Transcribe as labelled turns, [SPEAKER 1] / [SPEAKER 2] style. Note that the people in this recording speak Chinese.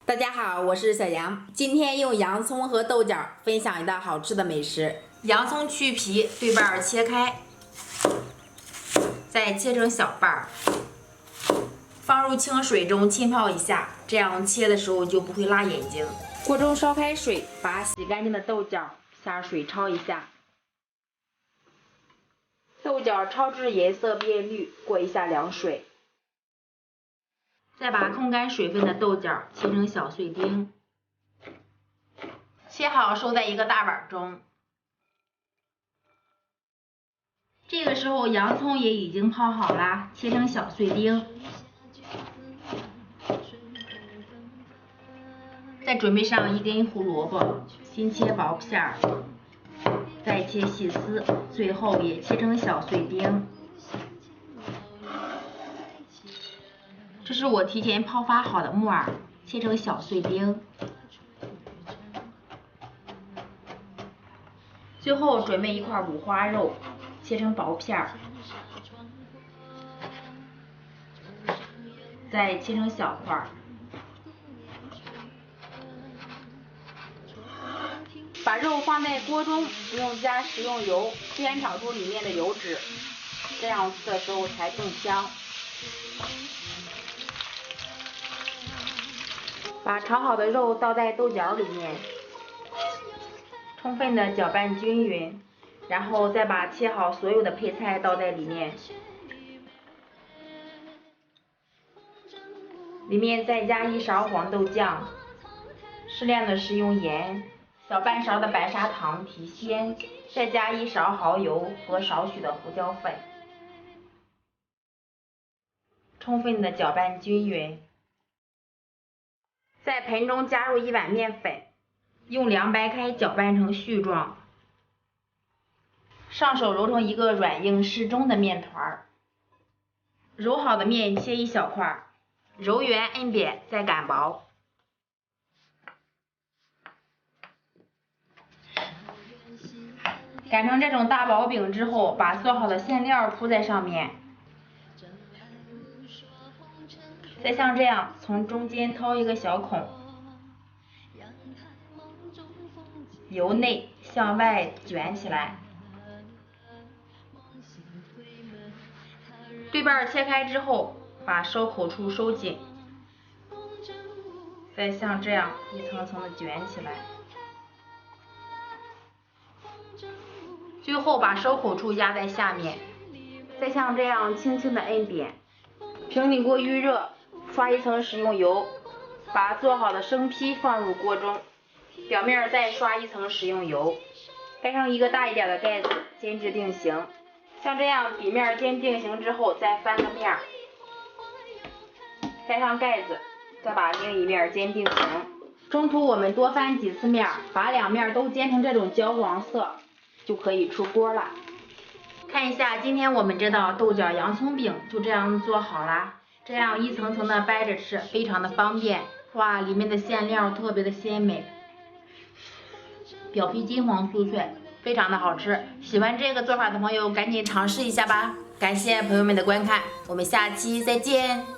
[SPEAKER 1] 大家好，我是小杨，今天用洋葱和豆角分享一道好吃的美食。洋葱去皮，对半切开，再切成小瓣，放入清水中浸泡一下，这样切的时候就不会辣眼睛。锅中烧开水，把洗干净的豆角下水焯一下，豆角焯至颜色变绿，过一下凉水。再把控干水分的豆角切成小碎丁，切好收在一个大碗中。这个时候洋葱也已经泡好啦，切成小碎丁。再准备上一根胡萝卜，先切薄片，再切细丝，最后也切成小碎丁。这是我提前泡发好的木耳，切成小碎丁。最后准备一块五花肉，切成薄片，再切成小块。把肉放在锅中，不用加食用油，煸炒出里面的油脂，这样吃的时候才更香。把炒好的肉倒在豆角里面，充分的搅拌均匀，然后再把切好所有的配菜倒在里面，里面再加一勺黄豆酱，适量的食用盐，小半勺的白砂糖提鲜，再加一勺蚝油和少许的胡椒粉，充分的搅拌均匀。在盆中加入1碗面粉，用凉白开搅拌成絮状，上手揉成一个软硬适中的面团。揉好的面切一小块，揉圆摁扁再擀薄。擀成这种大薄饼之后，把做好的馅料铺在上面，再像这样从中间掏一个小孔，由内向外卷起来。对半切开之后，把收口处收紧，再像这样一层层的卷起来。最后把收口处压在下面，再像这样轻轻的摁扁。平底锅预热，刷一层食用油，把做好的生坯放入锅中，表面再刷一层食用油，盖上一个大一点的盖子，煎至定型。像这样底面煎定型之后，再翻个面，盖上盖子，再把另一面煎定型。中途我们多翻几次面，把两面都煎成这种焦黄色，就可以出锅了。看一下今天我们这道豆角洋葱饼就这样做好啦，这样一层层的掰着吃，非常的方便。哇，里面的馅料特别的鲜美，表皮金黄酥脆，非常的好吃。喜欢这个做法的朋友赶紧尝试一下吧。感谢朋友们的观看，我们下期再见。